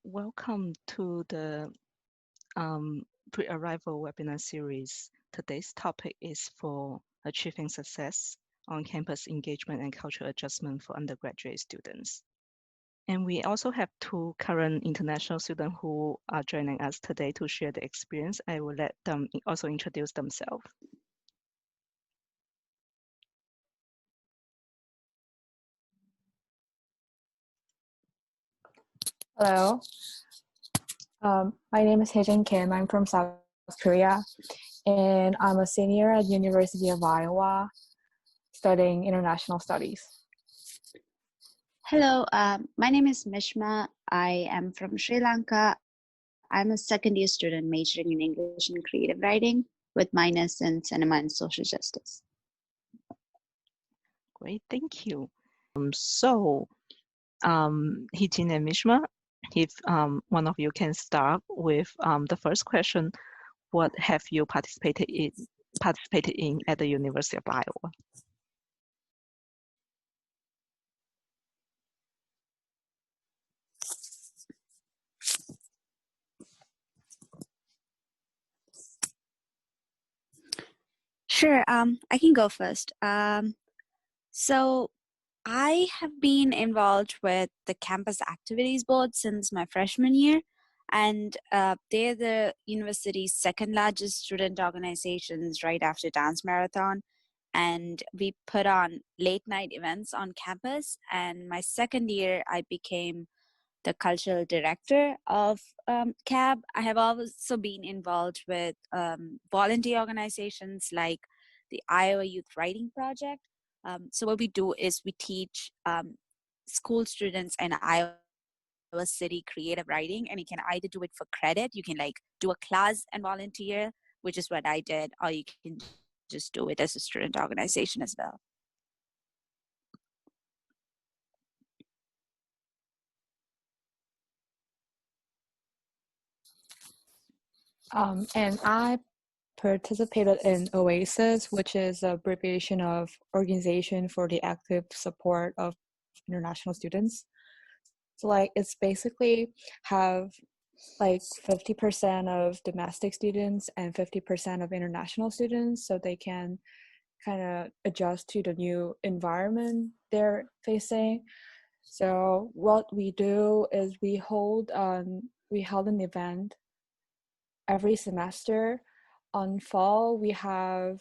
Welcome to the pre-arrival webinar series. Today's topic is for achieving success on campus engagement and cultural adjustment for undergraduate students. And we also have two current international students who are joining us today to share the experience. I will let them also introduce themselves. Hello, my name is Hejin Kim. I'm from South Korea, and I'm a senior at University of Iowa studying international studies. Hello, my name is Mishma. I am from Sri Lanka. I'm a second year student majoring in English and creative writing with minors in cinema and social justice. Great, thank you. Hijin and Mishma, if one of you can start with the first question, what have you participated in at the University of Iowa? Sure, I can go first. So I have been involved with the campus activities board since my freshman year, and they're the university's second largest student organizations right after Dance Marathon. And we put on late night events on campus. And my second year, I became the cultural director of CAB. I have also been involved with volunteer organizations like the Iowa Youth Writing Project. So what we do is we teach school students in Iowa City creative writing, and you can either do it for credit, you can like do a class and volunteer, which is what I did, or you can just do it as a student organization as well. And I participated in OASIS, which is an abbreviation of Organization for the Active Support of International Students. So like it's basically have like 50% of domestic students and 50% of international students, so they can kind of adjust to the new environment they're facing. So what we do is we held an event every semester. On fall we have,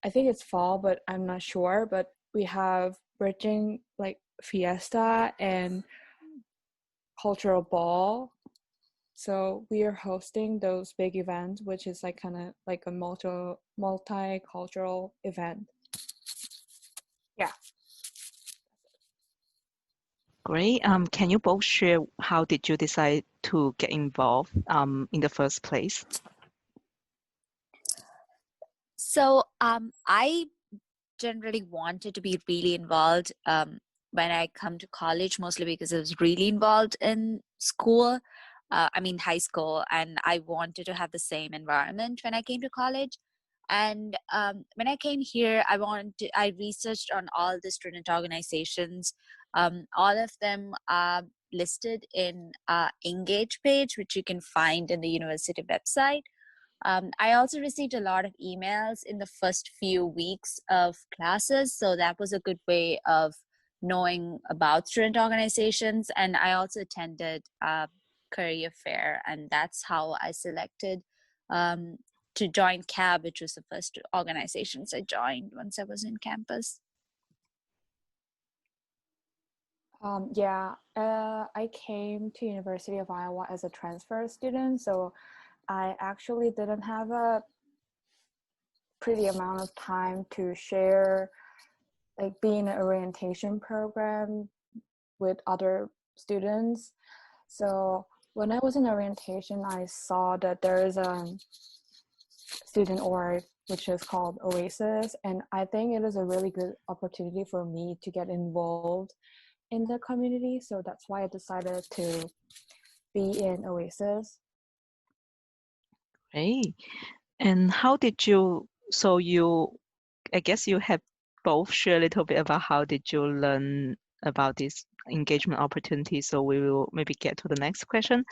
I think it's fall, but I'm not sure, but we have bridging like fiesta and cultural ball. So we are hosting those big events, which is like kind of like a multicultural event. Yeah. Great. Can you both share how did you decide to get involved in the first place? So I generally wanted to be really involved when I come to college, mostly because I was really involved in school. High school, and I wanted to have the same environment when I came to college. And when I came here, I researched on all the student organizations. All of them are listed in Engage page, which you can find in the university website. I also received a lot of emails in the first few weeks of classes, so that was a good way of knowing about student organizations. And I also attended career fair, and that's how I selected to join CAB, which was the first organizations I joined once I was in campus. I came to University of Iowa as a transfer student, so I actually didn't have a pretty amount of time to share, like be in an orientation program with other students. So when I was in orientation, I saw that there is a student org which is called OASIS, and I think it is a really good opportunity for me to get involved in the community. So that's why I decided to be in OASIS. Great. And how did you, I guess you have both share a little bit about how did you learn about this engagement opportunities. So we will maybe get to the next question.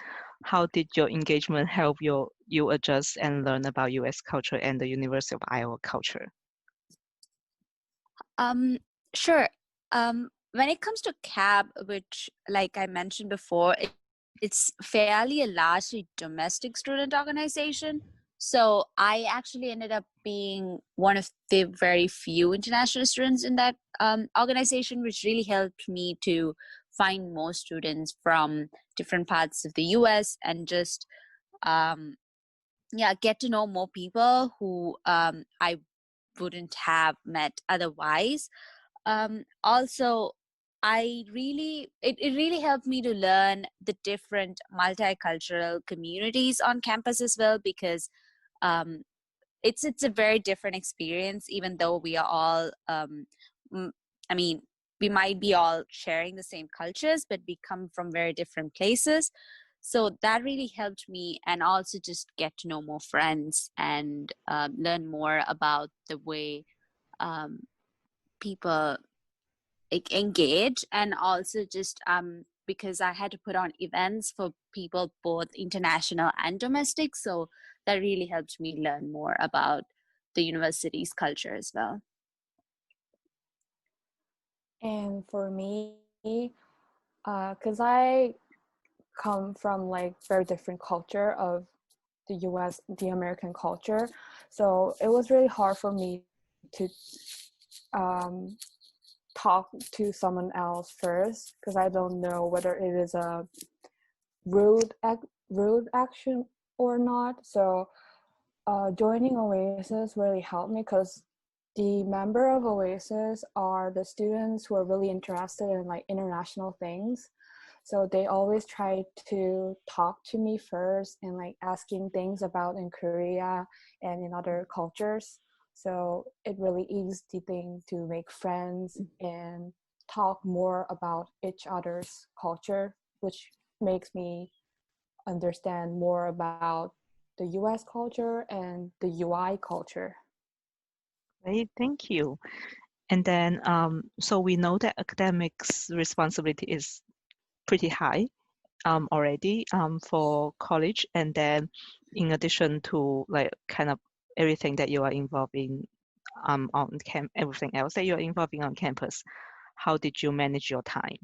How did your engagement help you adjust and learn about US culture and the University of Iowa culture? Sure. When it comes to CAB, which, like I mentioned before, it's fairly a largely domestic student organization. So I actually ended up being one of the very few international students in that organization, which really helped me to find more students from different parts of the US and just get to know more people who I wouldn't have met otherwise. Also, it really helped me to learn the different multicultural communities on campus as well, because um, it's a very different experience, even though we are all I mean, we might be all sharing the same cultures, but we come from very different places. So that really helped me, and also just get to know more friends and learn more about the way um, people engage, and also just because I had to put on events for people both international and domestic, so that really helped me learn more about the university's culture as well. And for me, because I come from like very different culture of the American culture, so it was really hard for me to um, talk to someone else first, because I don't know whether it is a rude action or not. So joining Oasis really helped me, because the member of Oasis are the students who are really interested in like international things. So they always try to talk to me first and like asking things about in Korea and in other cultures. So it really eased the thing to make friends and talk more about each other's culture, which makes me understand more about the US culture and the UI culture. Great, thank you. And then, so we know that academics responsibility is pretty high already for college. And then in addition to like kind of everything that you are involved in on everything else that you're involving on campus, how did you manage your time?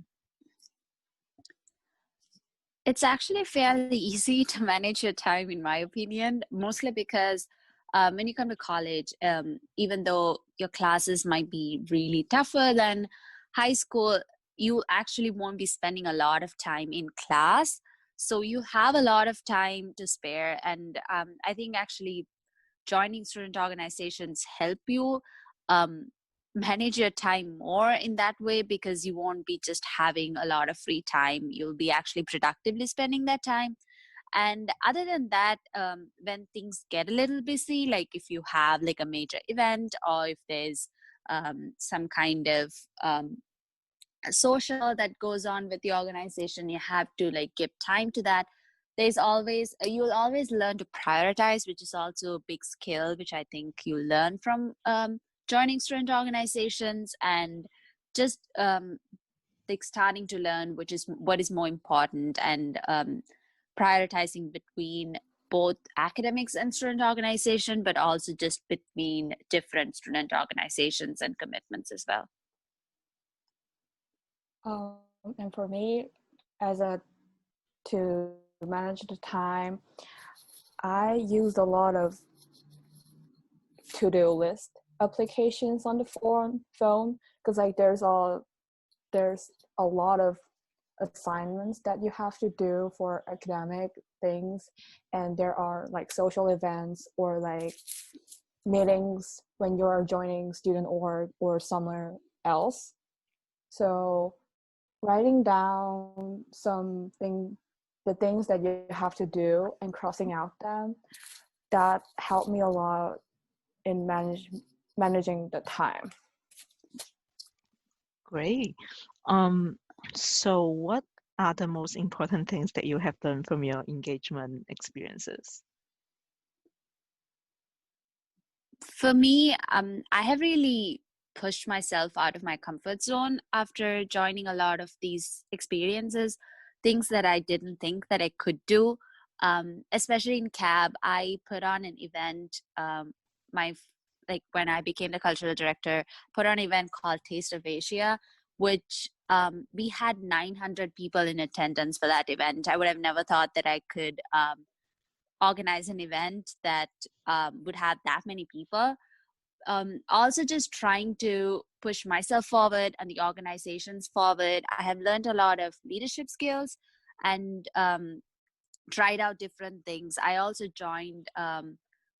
It's actually fairly easy to manage your time, in my opinion, mostly because when you come to college, even though your classes might be really tougher than high school, you actually won't be spending a lot of time in class. So you have a lot of time to spare. And I think actually joining student organizations help you um, manage your time more in that way, because you won't be just having a lot of free time. You'll be actually productively spending that time. And other than that, when things get a little busy, like if you have like a major event, or if there's some kind of social that goes on with the organization, you have to like give time to that. There's always you'll always learn to prioritize, which is also a big skill, which I think you learn from joining student organizations, and just like starting to learn what is more important, and prioritizing between both academics and student organization, but also just between different student organizations and commitments as well. And for me, as a to manage the time, I used a lot of to-do list applications on the phone, because like there's a lot of assignments that you have to do for academic things, and there are like social events or like meetings when you're joining student or somewhere else. So writing down the things that you have to do and crossing out them, that helped me a lot in managing the time. Great. So what are the most important things that you have learned from your engagement experiences? For me, I have really pushed myself out of my comfort zone after joining a lot of these experiences, things that I didn't think that I could do. Especially in CAB, I put on an event. My like when I became the cultural director, put on an event called Taste of Asia, which we had 900 people in attendance for that event. I would have never thought that I could organize an event that would have that many people. Also just trying to push myself forward and the organizations forward. I have learned a lot of leadership skills and tried out different things. I also joined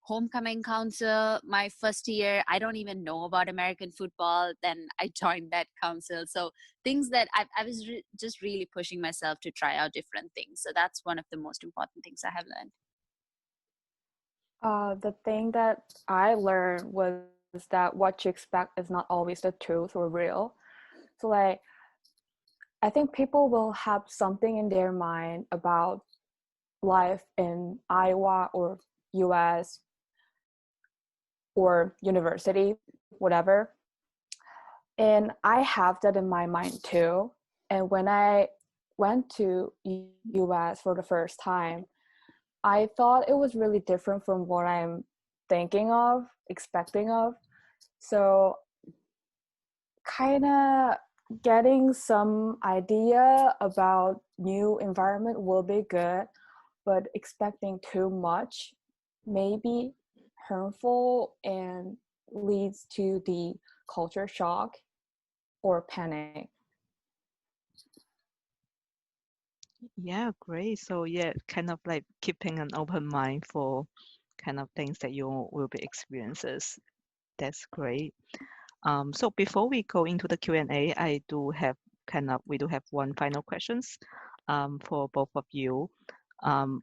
homecoming council my first year. I don't even know about American football. Then I joined that council. So things that I was just really pushing myself to try out different things. So that's one of the most important things I have learned. The thing that I learned was that what you expect is not always the truth or real. So like, I think people will have something in their mind about life in Iowa or US or university, whatever. And I have that in my mind too. And when I went to US for the first time, I thought it was really different from what I'm thinking of, expecting of. So kind of getting some idea about new environment will be good, but expecting too much may be harmful and leads to the culture shock or panic. Yeah, great. So yeah, kind of like keeping an open mind for kind of things that you will be experiences. That's great. So before we go into the Q&A, we do have one final questions for both of you on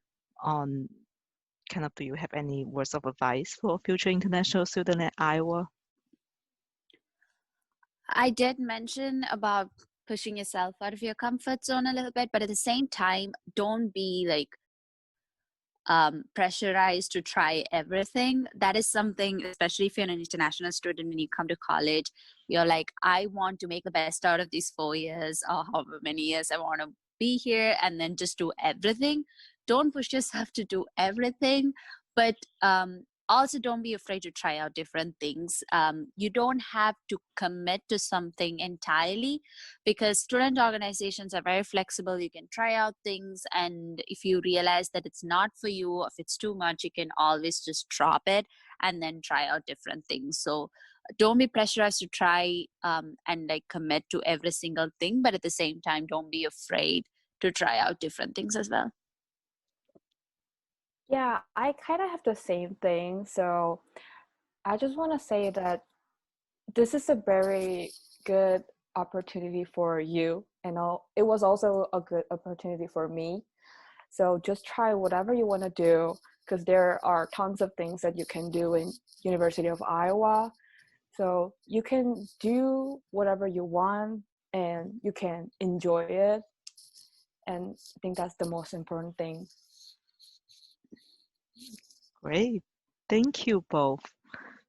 kind of, do you have any words of advice for future international student at Iowa? I did mention about pushing yourself out of your comfort zone a little bit, but at the same time, don't be like pressurized to try everything. That is something, especially if you're an international student, when you come to college, you're like, I want to make the best out of these 4 years or however many years I want to be here, and then just do everything. Don't push yourself to do everything, but also don't be afraid to try out different things. You don't have to commit to something entirely, because student organizations are very flexible. You can try out things, and if you realize that it's not for you, if it's too much, you can always just drop it and then try out different things. So don't be pressurized to try and like commit to every single thing, but at the same time, don't be afraid to try out different things as well. Yeah, I kind of have the same thing. So I just want to say that this is a very good opportunity for you, and it was also a good opportunity for me. So just try whatever you want to do, because there are tons of things that you can do in University of Iowa. So you can do whatever you want and you can enjoy it. And I think that's the most important thing. Great. Thank you both.